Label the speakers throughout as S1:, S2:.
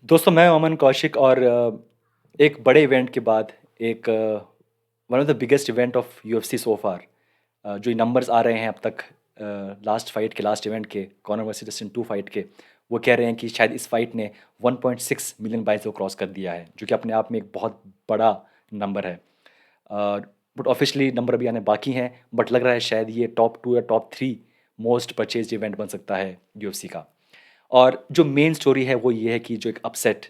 S1: दोस्तों मैं अमन कौशिक और एक बड़े इवेंट के बाद एक one of the biggest event of UFC so far जो नंबर्स आ रहे हैं अब तक लास्ट फाइट के लास्ट इवेंट के कॉनर वर्सेस डस्टिन 2 फाइट के वो कह रहे हैं कि शायद इस फाइट ने 1.6 मिलियन बाइस को क्रॉस कर दिया है जो कि अपने आप में एक बहुत बड़ा नंबर है। बट ऑफिशियली नंबर अभी आने बाकी हैं, बट लग रहा है शायद ये टॉप 2 या टॉप 3 मोस्ट परचेज इवेंट बन सकता है यूएफसी का। और जो मेन स्टोरी है वो ये है कि जो एक अपसेट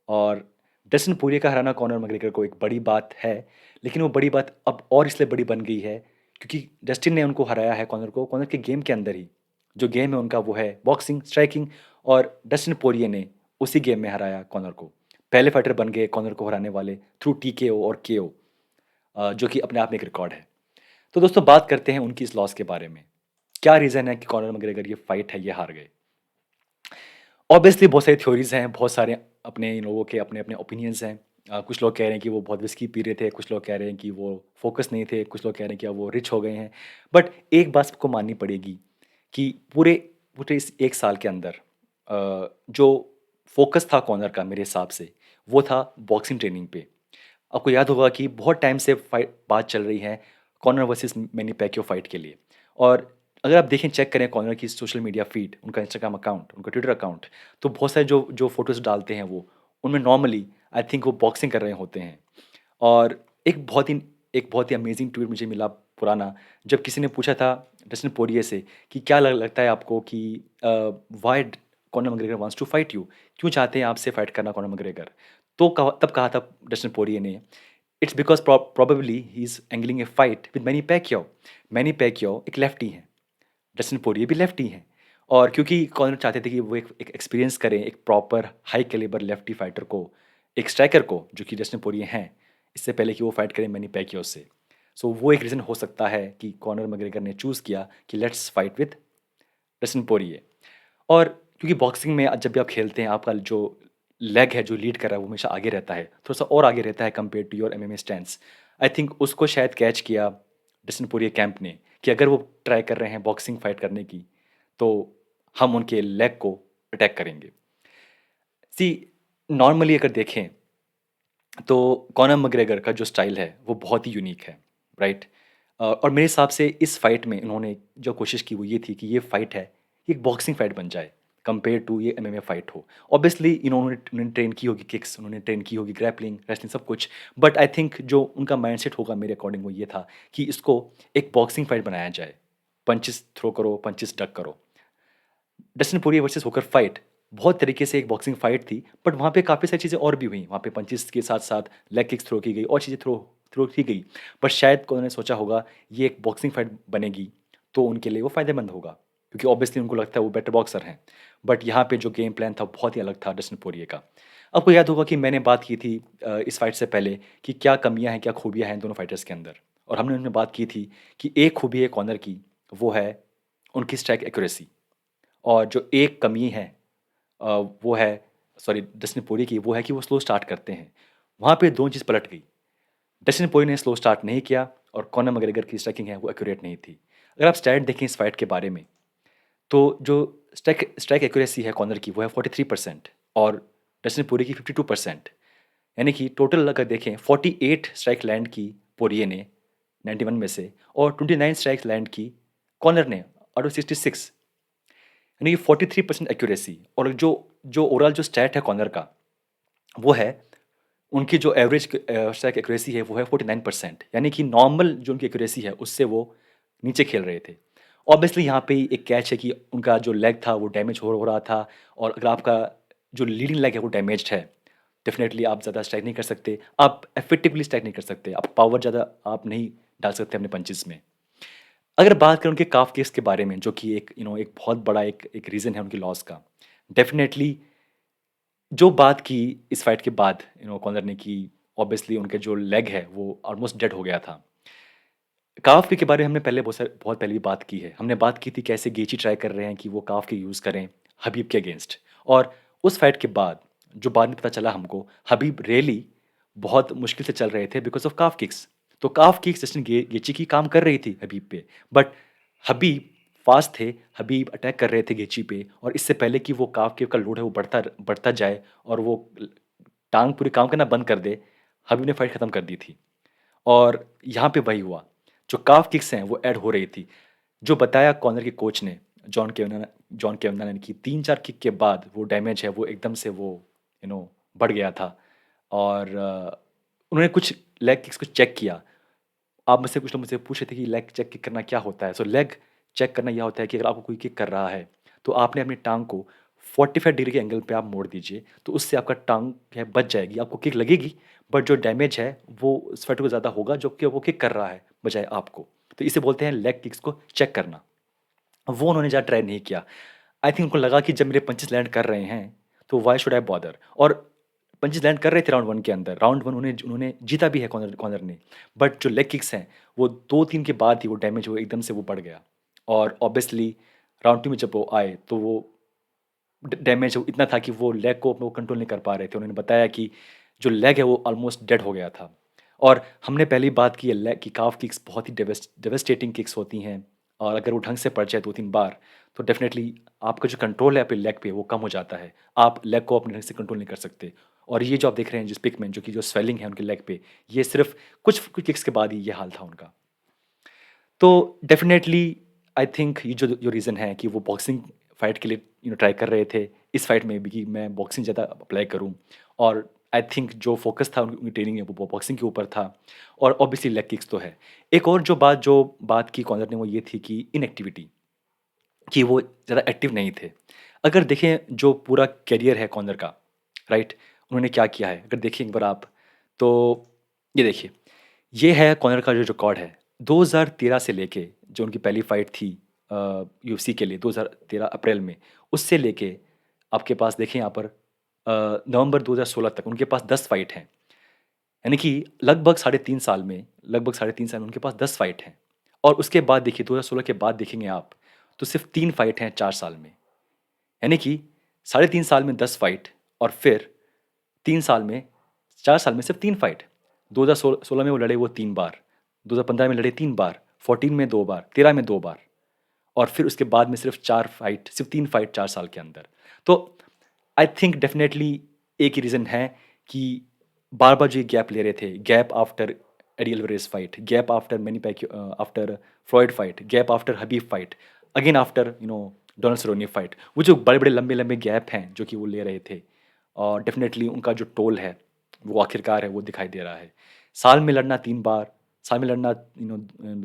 S1: और डस्टिन पोरिये का हराना कॉनर मैग्रेगर को एक बड़ी बात है, लेकिन वो बड़ी बात अब और इसलिए बड़ी बन गई है क्योंकि डस्टिन ने उनको हराया है कॉनर को कॉनर के गेम के अंदर ही। जो गेम है उनका वो है बॉक्सिंग स्ट्राइकिंग, और डस्टिन पोरिये ने उसी गेम में हराया कॉनर को। पहले फाइटर बन गए कॉनर को हराने वाले थ्रू टीकेओ और केओ, जो कि अपने आप में एक रिकॉर्ड है। तो दोस्तों बात करते हैं उनकी इस लॉस के बारे में। क्या रीज़न है कि कॉनर मैग्रेगर ये फाइट है ये हार गए? ऑब्वियसली बहुत सारी थ्योरीज हैं, बहुत सारे अपने इन लोगों के अपने अपने ओपिनियंस हैं। कुछ लोग कह रहे हैं कि वो बहुत विस्की पी रहे थे, कुछ लोग कह रहे हैं कि वो फोकस नहीं थे, कुछ लोग कह रहे हैं कि अब वो रिच हो गए हैं। बट एक बात सबको माननी पड़ेगी कि पूरे पूरे इस एक साल के अंदर जो फोकस था कॉनर का मेरे हिसाब से वो था बॉक्सिंग ट्रेनिंग पे। आपको याद होगा कि बहुत टाइम से फाइट बात चल रही है Conor versus Manny Pacquiao fight के लिए। और अगर आप देखें चेक करें कॉनर की सोशल मीडिया फीड, उनका इंस्टाग्राम अकाउंट, उनका ट्विटर अकाउंट, तो बहुत सारे जो जो फोटोज़ डालते हैं वो उनमें नॉर्मली आई थिंक वो बॉक्सिंग कर रहे होते हैं। और एक बहुत ही अमेजिंग ट्वीट मुझे मिला पुराना, जब किसी ने पूछा था डस्टिन पोरिये से कि क्या लगता है आपको कि why Conor McGregor wants to fight you, क्यों चाहते हैं आपसे फाइट करना कॉनर मैग्रेगर? तब कहा था डस्टिन पोरिये ने, it's because probably he is angling A fight with many पैक्यो। Many पैक्यो एक लेफ्टी हैं, डस्टिन पोरिये भी लेफ्टी हैं, और क्योंकि कॉनर चाहते थे कि वो एक एक्सपीरियंस करें एक proper high calibre lefty fighter को, एक स्ट्राइकर को जो कि डस्टिन पोरिये हैं, इससे पहले कि वो फाइट करें मैनी पैक्यो से। सो वो एक रीज़न हो सकता है कि कॉनर मैग्रेगर ने चूज़ किया कि लेट्स फाइट विद डस्टिन पोरिये। और क्योंकि बॉक्सिंग में जब भी आप खेलते हैं आपका जो लेग है जो लीड कर रहा है वो हमेशा आगे रहता है, थोड़ा सा और आगे रहता है compare to your MMA stance. I think उसको शायद कैच किया डस्टिन पोरिये कैंप ने कि अगर वो ट्राई कर रहे हैं बॉक्सिंग फाइट करने की तो हम उनके लेग को अटैक करेंगे। सी नॉर्मली अगर देखें तो कॉनर मैग्रेगर का जो स्टाइल है वो बहुत ही यूनिक है, राइट? और मेरे हिसाब से इस फाइट में इन्होंने जो कोशिश की वो ये थी कि ये फाइट है ये एक बॉक्सिंग फाइट बन जाए कंपेयर टू ये एमएमए फाइट हो। ऑब्वियसली उन्होंने ट्रेन की होगी किक्स, उन्होंने ट्रेन की होगी ग्रैपलिंग रेसलिंग सब कुछ, बट आई थिंक जो उनका माइंडसेट होगा मेरे अकॉर्डिंग वो ये था कि इसको एक बॉक्सिंग फाइट बनाया जाए। पंचेस थ्रो करो, पंचेस डक करो। डस्टिन पोरिये वर्सेस होकर फाइट बहुत तरीके से एक बॉक्सिंग फाइट थी, बट वहाँ पे काफ़ी सारी चीज़ें और भी हुई। वहाँ पे पंचेस के साथ साथ लेग किक्स थ्रो की गई और चीज़ें थ्रो थ्रो की गई। पर शायद उन्होंने सोचा होगा ये एक बॉक्सिंग फाइट बनेगी तो उनके लिए वो फ़ायदेमंद होगा, क्योंकि ऑब्वियसली उनको लगता है वो बेटर बॉक्सर हैं। बट यहाँ पे जो गेम प्लान था बहुत ही अलग था डस्टिन पोरिये का। आपको याद होगा कि मैंने बात की थी इस फाइट से पहले कि क्या कमियाँ हैं क्या खूबियाँ हैं दोनों फाइटर्स के अंदर, और हमने उनमें बात की थी कि एक खूबी है कॉर्नर की, वो है उनकी स्ट्राइक एक्यूरेसी। और जो एक कमी है वो है सॉरी डस्टिन पोरिये की, वो है कि वो स्लो स्टार्ट करते हैं। वहाँ पे दोनों चीज़ पलट गई। डस्टिन पोरिये ने स्लो स्टार्ट नहीं किया और कॉनर मैग्रेगर की स्ट्राइकिंग है वो एक्यूरेट नहीं थी। अगर आप स्टैट देखें इस फाइट के बारे में तो जो स्ट्राइक स्ट्राइक एक्यूरेसी है कॉनर की वो है 43% और डस्टिन पोरिये की 52%। यानी कि टोटल अगर देखें 48 स्ट्राइक लैंड की पोरिये ने 91 में से, और 29 स्ट्राइक लैंड की कॉनर ने आउट ऑफ 66। यानी कि 43% एक्यूरेसी। और जो जो ओवरऑल जो स्टैट है कॉर्नर का वो है उनकी जो एवरेज स्ट्राइक एक्यूरेसी है वो है 49%। यानी कि नॉर्मल जो उनकी एक्यूरेसी है उससे वो नीचे खेल रहे थे। ऑब्वियसली यहाँ पे एक कैच है कि उनका जो लेग था वो डैमेज हो रहा था, और अगर आपका जो लीडिंग लेग है वो डैमेज्ड है, डेफिनेटली आप ज़्यादा स्ट्राइक नहीं कर सकते, आप इफेक्टिवली स्ट्राइक नहीं कर सकते, आप पावर ज़्यादा आप नहीं डाल सकते अपने पंचेस में। अगर बात करें उनके काफ केस के बारे में जो कि एक एक बहुत बड़ा एक रीज़न है उनकी लॉस का, डेफिनेटली जो बात की इस फाइट के बाद कॉर्नर ने की, ऑब्वियसली उनके जो लेग है वो ऑलमोस्ट डेड हो गया था। काफ के बारे में हमने पहले बहुत पहले भी बात की है। हमने बात की थी कैसे गेची ट्राई कर रहे हैं कि वो काफ के यूज़ करें हबीब के अगेंस्ट, और उस फाइट के बाद जो बाद में पता चला हमको हबीब रियली बहुत मुश्किल से चल रहे थे बिकॉज ऑफ काफ किक्स। तो काफ किक्स जस्टिन गेची की काम कर रही थी हबीब पे, बट हबीब फास्ट थे, हबीब अटैक कर रहे थे गेची पे, और इससे पहले कि वो काफ किक का लोड है वो बढ़ता बढ़ता जाए और वो टाँग पूरी काम करना बंद कर दे, हबीब ने फाइट खत्म कर दी थी। और यहाँ पे वही हुआ, जो काफ किक्स हैं वो ऐड हो रही थी। जो बताया कॉर्नर के कोच ने, जॉन केवनान ने, कि 3-4 किक के बाद वो डैमेज है वो एकदम से वो बढ़ गया था। और उन्होंने कुछ लेग किक्स को चेक किया। आप मुझसे कुछ लोग मुझसे पूछ रहे थे कि लेग चेक किक करना क्या होता है? सो लेग चेक करना यह होता है कि अगर आपको कोई किक कर रहा है, तो आपने अपनी टाँग को 45 डिग्री के एंगल पे आप मोड़ दीजिए, तो उससे आपका टाँग है बच जाएगी। आपको किक लगेगी, बट जो डैमेज है वो उस फाइटर को ज़्यादा होगा जो कि वो किक कर रहा है, बजाय आपको। तो इसे बोलते हैं लेग किक्स को चेक करना। वो उन्होंने ज़्यादा ट्राई नहीं किया। आई थिंक उनको लगा कि जब मेरे पंचेस लैंड कर रहे हैं, तो व्हाई शुड आई बॉदर? और पंचेस लैंड कर रहे थे राउंड 1 के अंदर। राउंड 1 उन्होंने जीता भी है कॉर्नर ने। बट जो लेग किक्स हैं, वो 2-3 के बाद ही वो डैमेज वो एकदम से वो बढ़ गया। और ऑब्वियसली राउंड 2 में जब वो आए, तो वो डैमेज इतना था कि वो लेग को वो कंट्रोल नहीं कर पा रहे थे। उन्होंने बताया कि जो लेग है वो ऑलमोस्ट डेड हो गया था। और हमने पहले ही बात की है लेग की, काफ किक्स बहुत ही डेवेस्टेटिंग किक्स होती हैं, और अगर वो ढंग से पड़ जाए 2-3 बार, तो डेफिनेटली आपका जो कंट्रोल है अपने लेग पे वो कम हो जाता है। आप लेग को अपने ढंग से कंट्रोल नहीं कर सकते। और ये जो आप देख रहे हैं जिस पिक में जो कि जो स्वेलिंग है उनके लेग पे, ये सिर्फ कुछ किक्स के बाद ही ये हाल था उनका। तो डेफ़िनेटली आई थिंक ये जो रीज़न है कि वो बॉक्सिंग फ़ाइट के लिए ट्राई कर रहे थे, इस फ़ाइट में भी कि मैं बॉक्सिंग ज़्यादा अप्लाई करूँ। और आई थिंक जो फ़ोकस था उनकी ट्रेनिंग में वो बॉक्सिंग के ऊपर था, और ऑब्वियसली लेग किक्स तो है। एक और जो बात की कॉर्नर ने वो ये थी कि इनएक्टिविटी, कि वो ज़्यादा एक्टिव नहीं थे। अगर देखें जो पूरा करियर है कॉर्नर का, राइट? उन्होंने क्या किया है, अगर देखें एक बार आप, तो ये देखिए, ये है कॉर्नर का जो रिकॉर्ड है। 2013 से लेके जो उनकी पहली फाइट थी यूएफसी के लिए 2013 अप्रैल में, उससे लेके आपके पास देखें यहाँ पर नवंबर 2016 तक उनके पास 10 फाइट हैं। यानी कि लगभग साढ़े 3 साल में उनके पास 10 फाइट हैं। और उसके बाद देखिए 2016 के बाद देखेंगे आप, तो सिर्फ़ 3 फाइट हैं 4 साल में। यानी कि साढ़े 3 साल में 10 फाइट, और फिर 3 साल में 4 साल में सिर्फ 3 फाइट। 2016 में वो लड़े वो 3 बार, 2015 में लड़े 3 बार, 14 में 2 बार, 13 में 2 बार, और फिर उसके बाद में सिर्फ 4 फाइट, सिर्फ 3 फाइट 4 साल के अंदर। तो आई थिंक डेफ़िनेटली एक ही रीज़न है कि बार-बार जो ये गैप ले रहे थे, gap after Eddie Alvarez fight, gap after Manny Pacquiao after Floyd fight, gap after Khabib fight, again after Donald Cerrone fight. वो जो बड़े-बड़े लंबे-लंबे गैप हैं जो कि वो ले रहे थे, और डेफ़िनेटली उनका जो टोल है, वो आखिरकार है वो दिखाई दे रहा है। साल में लड़ना 3 बार, साल में लड़ना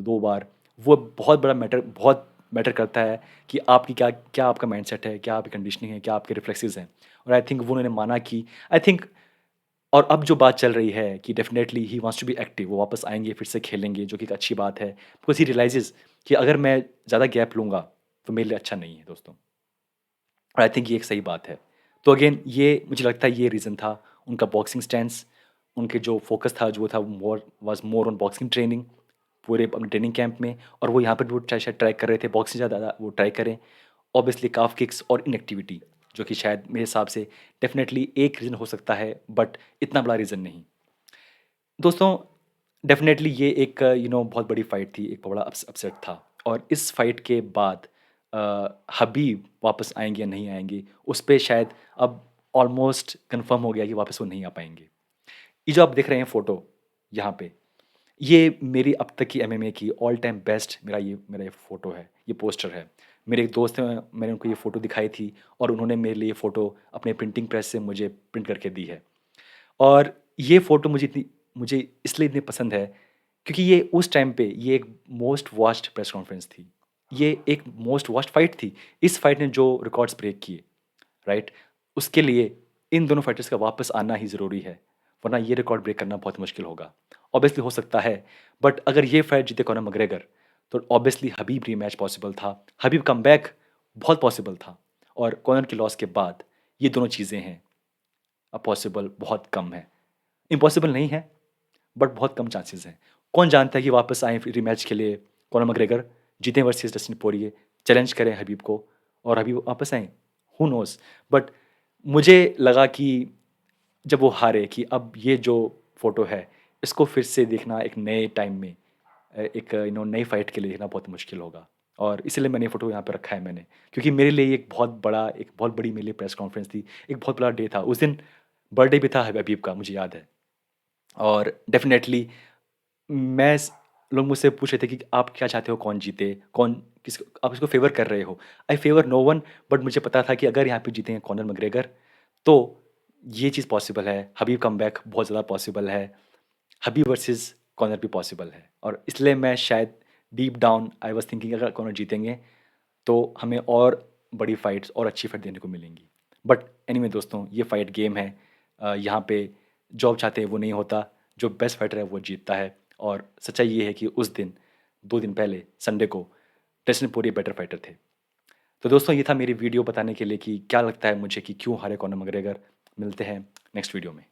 S1: 2 बार, वो बहुत मैटर करता है कि आपकी क्या क्या आपका माइंडसेट है, क्या आपकी कंडीशनिंग है, क्या आपके रिफ्लेक्सेस हैं। और आई थिंक वो उन्होंने माना कि आई थिंक, और अब जो बात चल रही है कि definitely he wants to be active, वो वापस आएँगे, फिर से खेलेंगे, जो कि एक अच्छी बात है। बिकॉज़ ही रियलाइज़ेज़ कि अगर मैं ज़्यादा गैप लूँगा, तो मेरे लिए अच्छा नहीं है दोस्तों। और आई थिंक ये एक सही बात है। तो अगेन ये मुझे लगता है ये रीज़न था, उनका बॉक्सिंग स्टैंस, उनके जो फ़ोकस था जो था मोर ऑन बॉक्सिंग ट्रेनिंग, पूरे अपने ट्रेनिंग कैंप में, और वो यहाँ पर भी वो शायद ट्राई कर रहे थे बॉक्सिंग ज़्यादा वो ट्राई करें। ऑब्वियसली काफ किक्स और इनएक्टिविटी, जो कि शायद मेरे हिसाब से डेफ़िनेटली एक रीज़न हो सकता है, बट इतना बड़ा रीज़न नहीं। दोस्तों, डेफ़िनेटली ये एक बहुत बड़ी फ़ाइट थी, एक बड़ा अपसेट था, और इस फ़ाइट के बाद हबीब वापस आएँगे या नहीं आएँगे, उस पे शायद अब ऑलमोस्ट कन्फ़र्म हो गया कि वापस वो नहीं आ पाएँगे। ये जो आप देख रहे हैं फ़ोटो यहाँ पे, ये मेरी अब तक की एमएमए की ऑल टाइम बेस्ट मेरा ये फ़ोटो है, ये पोस्टर है। मेरे एक दोस्त हैं, मैंने उनको ये फ़ोटो दिखाई थी, और उन्होंने मेरे लिए ये फ़ोटो अपने प्रिंटिंग प्रेस से मुझे प्रिंट करके दी है। और ये फ़ोटो मुझे इसलिए इतनी पसंद है, क्योंकि ये उस टाइम पे ये एक मोस्ट वॉच्ड प्रेस कॉन्फ्रेंस थी। ये एक मोस्ट वॉच्ड फाइट थी। इस फाइट ने जो रिकॉर्ड्स ब्रेक किए, राइट? उसके लिए इन दोनों फाइटर्स का वापस आना ही ज़रूरी है, वरना ये रिकॉर्ड ब्रेक करना बहुत मुश्किल होगा। ऑब्वियसली हो सकता है, बट अगर ये फाइट जीते कॉनर मैग्रेगर, तो ऑब्वियसली हबीब रीमैच पॉसिबल था। हबीब कमबैक बहुत पॉसिबल था, और कॉनर के लॉस के बाद ये दोनों चीज़ें हैं, पॉसिबल बहुत कम है। इम्पॉसिबल नहीं है, बट बहुत कम चांसेस हैं। कौन जानता है कि वापस आएँ फिर रीमैच के लिए कॉनर मैग्रेगर, जीतें वर्सेस डस्टिन पोरिये, चैलेंज करें हबीब को, और हबीब वापस आएँ, हू नोज़? बट मुझे लगा कि जब वो हारे, कि अब ये जो फ़ोटो है, इसको फिर से देखना एक नए टाइम में एक नई फ़ाइट के लिए देखना बहुत मुश्किल होगा। और इसीलिए मैंने ये फ़ोटो यहाँ पे रखा है मैंने, क्योंकि मेरे लिए ये एक बहुत बड़ी मेरे लिए प्रेस कॉन्फ्रेंस थी, एक बहुत बड़ा डे था। उस दिन बर्थडे भी था हबीब का, मुझे याद है। और डेफ़िनेटली मैं स लोग मुझसे पूछ रहे थे कि आप क्या चाहते हो कौन जीते? कौन किस आप किसको फ़ेवर कर रहे हो? आई फ़ेवर नो वन, बट मुझे पता था कि अगर यहाँ पे जीतेंगे कॉनर मैग्रेगर, तो ये चीज़ पॉसिबल है, हबीब कमबैक बहुत ज़्यादा पॉसिबल है, हबीब वर्सेस कॉनर भी पॉसिबल है। और इसलिए मैं शायद deep down I was thinking अगर कॉनर जीतेंगे, तो हमें और बड़ी फ़ाइट्स और अच्छी फ़ाइट देखने को मिलेंगी। बट एनीवे दोस्तों, ये फ़ाइट गेम है। यहाँ पे जो आप चाहते हैं वो नहीं होता, जो बेस्ट फाइटर है वो जीतता है। और सच्चाई ये है कि उस दिन 2 दिन पहले संडे को टिसन पोरिये बेटर फाइटर थे। तो दोस्तों, ये था मेरी वीडियो बताने के लिए कि क्या लगता है मुझे कि क्यों हारे कॉनर मैग्रेगर। मिलते हैं नेक्स्ट वीडियो में।